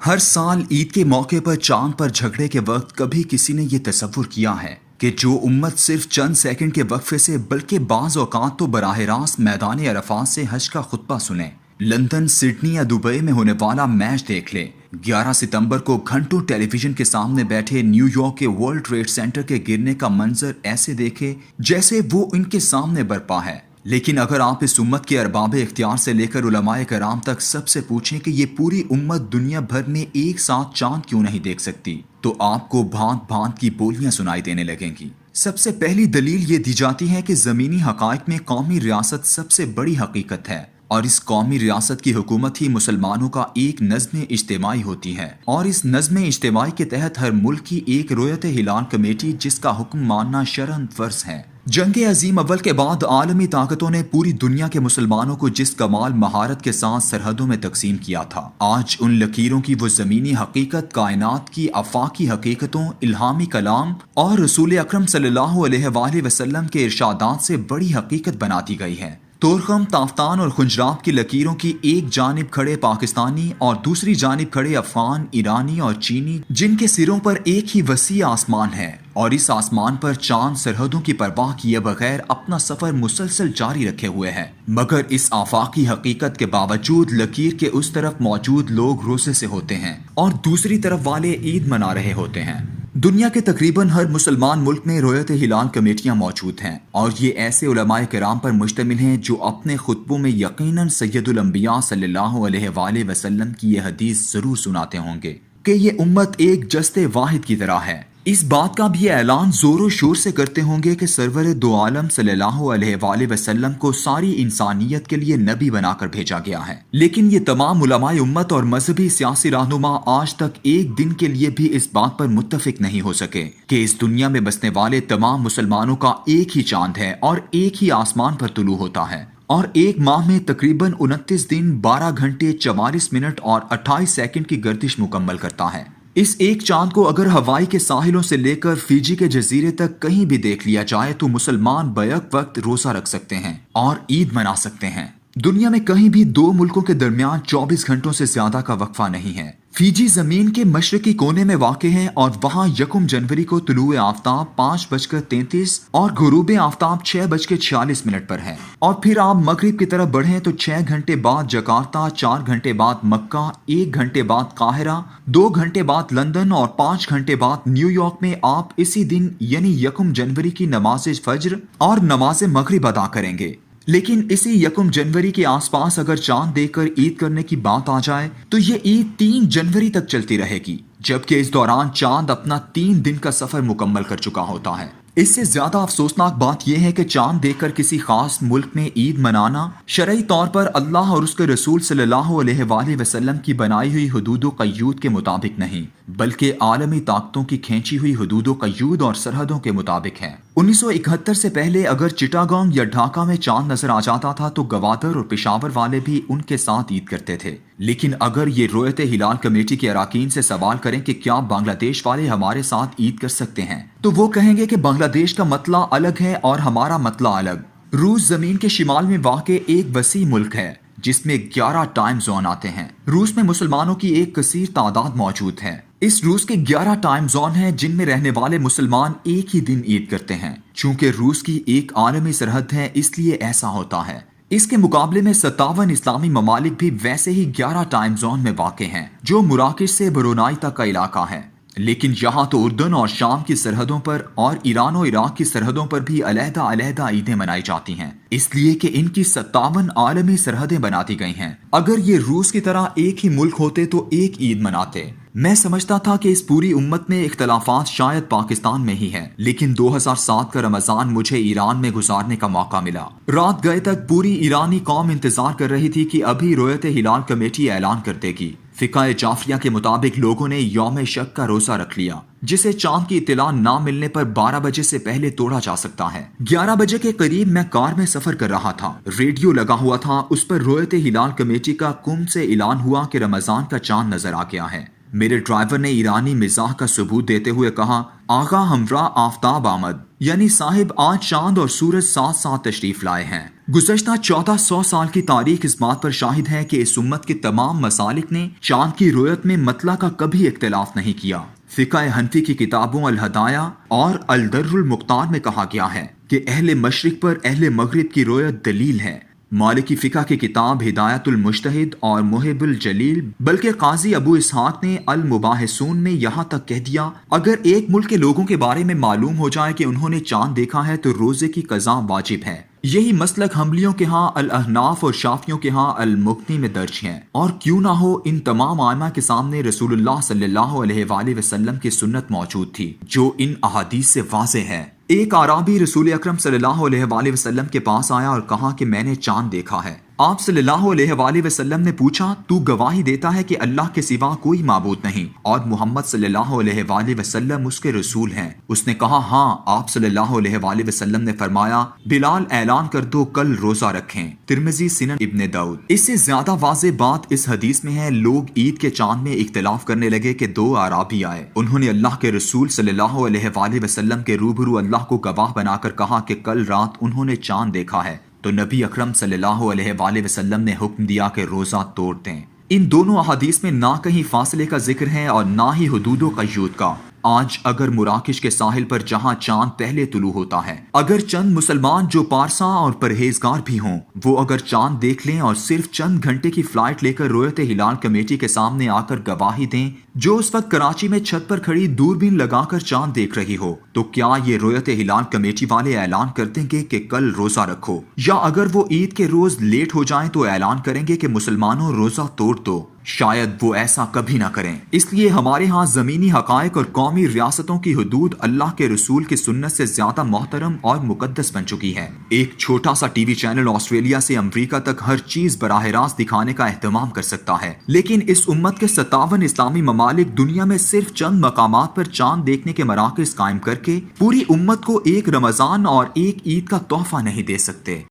ہر سال عید کے موقع پر چاند پر جھگڑے کے وقت کبھی کسی نے یہ تصور کیا ہے کہ جو امت صرف چند سیکنڈ کے وقفے سے بلکہ بعض اوقات تو براہ راست میدان عرفات سے حج کا خطبہ سنیں، لندن، سڈنی یا دبئی میں ہونے والا میچ دیکھ لیں، 11 ستمبر کو گھنٹوں ٹیلی ویژن کے سامنے بیٹھے نیو یارک کے ورلڈ ٹریڈ سینٹر کے گرنے کا منظر ایسے دیکھے جیسے وہ ان کے سامنے برپا ہے۔ لیکن اگر آپ اس امت کے ارباب اختیار سے لے کر علماء کرام تک سب سے پوچھیں کہ یہ پوری امت دنیا بھر میں ایک ساتھ چاند کیوں نہیں دیکھ سکتی، تو آپ کو بھانت بھانت کی بولیاں سنائی دینے لگیں گی۔ سب سے پہلی دلیل یہ دی جاتی ہے کہ زمینی حقائق میں قومی ریاست سب سے بڑی حقیقت ہے، اور اس قومی ریاست کی حکومت ہی مسلمانوں کا ایک نظم اجتماعی ہوتی ہے، اور اس نظم اجتماعی کے تحت ہر ملک کی ایک رویت ہلال کمیٹی جس کا حکم ماننا شرعاً فرض ہے۔ جنگ عظیم اول کے بعد عالمی طاقتوں نے پوری دنیا کے مسلمانوں کو جس کمال مہارت کے ساتھ سرحدوں میں تقسیم کیا تھا، آج ان لکیروں کی وہ زمینی حقیقت کائنات کی آفاقی حقیقتوں، الہامی کلام اور رسول اکرم صلی اللہ علیہ وآلہ وسلم کے ارشادات سے بڑی حقیقت بنا دی گئی ہے۔ تورخم، تافتان اور خنجراب کی لکیروں کی ایک جانب کھڑے پاکستانی اور دوسری جانب کھڑے افغان، ایرانی اور چینی، جن کے سروں پر ایک ہی وسیع آسمان ہے، اور اس آسمان پر چاند سرحدوں کی پرواہ کیے بغیر اپنا سفر مسلسل جاری رکھے ہوئے ہے، مگر اس آفاقی حقیقت کے باوجود لکیر کے اس طرف موجود لوگ روزے سے ہوتے ہیں اور دوسری طرف والے عید منا رہے ہوتے ہیں۔ دنیا کے تقریباً ہر مسلمان ملک میں رویت ہلال کمیٹیاں موجود ہیں، اور یہ ایسے علماء کرام پر مشتمل ہیں جو اپنے خطبوں میں یقیناً سید الانبیاء صلی اللہ علیہ وآلہ وسلم کی یہ حدیث ضرور سناتے ہوں گے کہ یہ امت ایک جسد واحد کی طرح ہے۔ اس بات کا بھی اعلان زور و شور سے کرتے ہوں گے کہ سرور دو عالم صلی اللہ علیہ وآلہ وسلم کو ساری انسانیت کے لیے نبی بنا کر بھیجا گیا ہے، لیکن یہ تمام علماء امت اور مذہبی سیاسی رہنما آج تک ایک دن کے لیے بھی اس بات پر متفق نہیں ہو سکے کہ اس دنیا میں بسنے والے تمام مسلمانوں کا ایک ہی چاند ہے اور ایک ہی آسمان پر طلوع ہوتا ہے، اور ایک ماہ میں تقریباً 29 دن، 12 گھنٹے، 44 منٹ اور 28 سیکنڈ کی گردش مکمل کرتا ہے۔ اس ایک چاند کو اگر ہوائی کے ساحلوں سے لے کر فیجی کے جزیرے تک کہیں بھی دیکھ لیا جائے تو مسلمان بیک وقت روزہ رکھ سکتے ہیں اور عید منا سکتے ہیں۔ دنیا میں کہیں بھی دو ملکوں کے درمیان 24 گھنٹوں سے زیادہ کا وقفہ نہیں ہے۔ فیجی زمین کے مشرقی کونے میں واقع ہے، اور وہاں 1 جنوری کو طلوع آفتاب 5:33 اور غروب آفتاب 6:46 پر ہے، اور پھر آپ مغرب کی طرف بڑھیں تو 6 گھنٹے بعد جکارتہ، 4 گھنٹے بعد مکہ، 1 گھنٹے بعد قاہرہ، 2 گھنٹے بعد لندن اور 5 گھنٹے بعد نیو یارک میں آپ اسی دن یعنی 1 جنوری کی نماز فجر اور نماز مغرب ادا کریں گے۔ لیکن اسی 1 جنوری کے آس پاس اگر چاند دیکھ کر عید کرنے کی بات آ جائے تو یہ عید 3 جنوری تک چلتی رہے گی، جبکہ اس دوران چاند اپنا 3 دن کا سفر مکمل کر چکا ہوتا ہے۔ اس سے زیادہ افسوسناک بات یہ ہے کہ چاند دیکھ کر کسی خاص ملک میں عید منانا شرعی طور پر اللہ اور اس کے رسول صلی اللہ علیہ وآلہ وسلم کی بنائی ہوئی حدود و قیود کے مطابق نہیں، بلکہ عالمی طاقتوں کی کھینچی ہوئی حدود و قیود اور سرحدوں کے مطابق ہے۔ 1971 سے پہلے اگر چٹاگانگ یا ڈھاکہ میں چاند نظر آ جاتا تھا تو گوادر اور پشاور والے بھی ان کے ساتھ عید کرتے تھے، لیکن اگر یہ رویت ہلال کمیٹی کے اراکین سے سوال کریں کہ کیا بنگلہ دیش والے ہمارے ساتھ عید کر سکتے ہیں تو وہ کہیں گے کہ بنگلہ دیش کا مطلع الگ ہے اور ہمارا مطلع الگ۔ روس زمین کے شمال میں واقع ایک وسیع ملک ہے جس میں 11 ٹائم زون آتے ہیں۔ روس میں مسلمانوں کی ایک کثیر تعداد موجود ہے۔ اس روس کے 11 ٹائم زون ہیں جن میں رہنے والے مسلمان ایک ہی دن عید کرتے ہیں۔ چونکہ روس کی ایک عالمی سرحد ہے اس لیے ایسا ہوتا ہے۔ اس کے مقابلے میں 57 اسلامی ممالک بھی ویسے ہی 11 ٹائم زون میں واقع ہیں، جو مراکش سے برونائی تک کا علاقہ ہے، لیکن یہاں تو اردن اور شام کی سرحدوں پر اور ایران و عراق کی سرحدوں پر بھی علیحدہ علیحدہ عیدیں منائی جاتی ہیں، اس لیے کہ ان کی 57 عالمی سرحدیں بنا دی گئی ہیں۔ اگر یہ روس کی طرح ایک ہی ملک ہوتے تو ایک عید مناتے۔ میں سمجھتا تھا کہ اس پوری امت میں اختلافات شاید پاکستان میں ہی ہیں، لیکن 2007 کا رمضان مجھے ایران میں گزارنے کا موقع ملا۔ رات گئے تک پوری ایرانی قوم انتظار کر رہی تھی کہ ابھی رویت ہلال کمیٹی اعلان کر دے گی۔ فقہ جعفریہ کے مطابق لوگوں نے یوم شک کا روزہ رکھ لیا، جسے چاند کی اطلاع نہ ملنے پر 12 بجے سے پہلے توڑا جا سکتا ہے۔ 11 بجے کے قریب میں کار میں سفر کر رہا تھا، ریڈیو لگا ہوا تھا، اس پر رویت ہلال کمیٹی کا کم سے اعلان ہوا کہ رمضان کا چاند نظر آ گیا ہے۔ میرے ڈرائیور نے ایرانی مزاح کا ثبوت دیتے ہوئے کہا، آغا ہمراہ آفتاب آمد، یعنی صاحب آج چاند اور سورج ساتھ ساتھ تشریف لائے ہیں۔ گزشتہ 1400 سال کی تاریخ اس بات پر شاہد ہے کہ اس امت کے تمام مسالک نے چاند کی رویت میں مطلع کا کبھی اختلاف نہیں کیا۔ فقہ حنفی کی کتابوں الہدایہ اور الدر المختار میں کہا گیا ہے کہ اہل مشرق پر اہل مغرب کی رویت دلیل ہے۔ مالکی فقہ کی کتاب ہدایت المجتہد اور محب الجلیل بلکہ قاضی ابو اسحاق نے المباحثون میں یہاں تک کہہ دیا، اگر ایک ملک کے لوگوں کے بارے میں معلوم ہو جائے کہ انہوں نے چاند دیکھا ہے تو روزے کی قضا واجب ہے۔ یہی مسلک حنبلیوں کے ہاں الاحناف اور شافعیوں کے ہاں المغنی میں درج ہیں، اور کیوں نہ ہو ان تمام ائمہ کے سامنے رسول اللہ صلی اللہ علیہ وآلہ وسلم کی سنت موجود تھی جو ان احادیث سے واضح ہے۔ ایک اعرابی رسول اکرم صلی اللہ علیہ وآلہ وسلم کے پاس آیا اور کہا کہ میں نے چاند دیکھا ہے۔ آپ صلی اللہ علیہ وآلہ وسلم نے پوچھا، تو گواہی دیتا ہے کہ اللہ کے سوا کوئی معبود نہیں اور محمد صلی اللہ علیہ وآلہ وسلم اس کے رسول ہیں؟ اس نے کہا ہاں۔ آپ صلی اللہ علیہ وآلہ وسلم نے فرمایا، بلال اعلان کر دو کل روزہ رکھیں۔ ترمذی، سنن ابن داؤد۔ اس سے زیادہ واضح بات اس حدیث میں ہے، لوگ عید کے چاند میں اختلاف کرنے لگے کہ دو اعرابی آئے، انہوں نے اللہ کے رسول صلی اللہ علیہ وآلہ وسلم کے روبرو اللہ کو گواہ بنا کر کہا کہ کل رات انہوں نے چاند دیکھا ہے، تو نبی اکرم صلی اللہ علیہ وآلہ وسلم نے حکم دیا کہ روزہ توڑ دیں۔ ان دونوں احادیث میں نہ کہیں فاصلے کا ذکر ہے اور نہ ہی حدود و قیود کا۔ آج اگر مراکش کے ساحل پر جہاں چاند پہلے طلوع ہوتا ہے، اگر چند مسلمان جو پارسا اور پرہیزگار بھی ہوں، وہ اگر چاند دیکھ لیں اور صرف چند گھنٹے کی فلائٹ لے کر رویت ہلال کمیٹی کے سامنے آ کر گواہی دیں، جو اس وقت کراچی میں چھت پر کھڑی دوربین لگا کر چاند دیکھ رہی ہو، تو کیا یہ رویت ہلال کمیٹی والے اعلان کر دیں گے کہ کل روزہ رکھو؟ یا اگر وہ عید کے روز لیٹ ہو جائیں تو اعلان کریں گے کہ مسلمانوں روزہ توڑ دو؟ شاید وہ ایسا کبھی نہ کریں۔ اس لیے ہمارے ہاں زمینی حقائق اور قومی ریاستوں کی حدود اللہ کے رسول کی سنت سے زیادہ محترم اور مقدس بن چکی ہے۔ ایک چھوٹا سا ٹی وی چینل آسٹریلیا سے امریکہ تک ہر چیز براہ راست دکھانے کا اہتمام کر سکتا ہے، لیکن اس امت کے 57 اسلامی ممالک دنیا میں صرف چند مقامات پر چاند دیکھنے کے مراکز قائم کر کے پوری امت کو ایک رمضان اور ایک عید کا تحفہ نہیں دے سکتے۔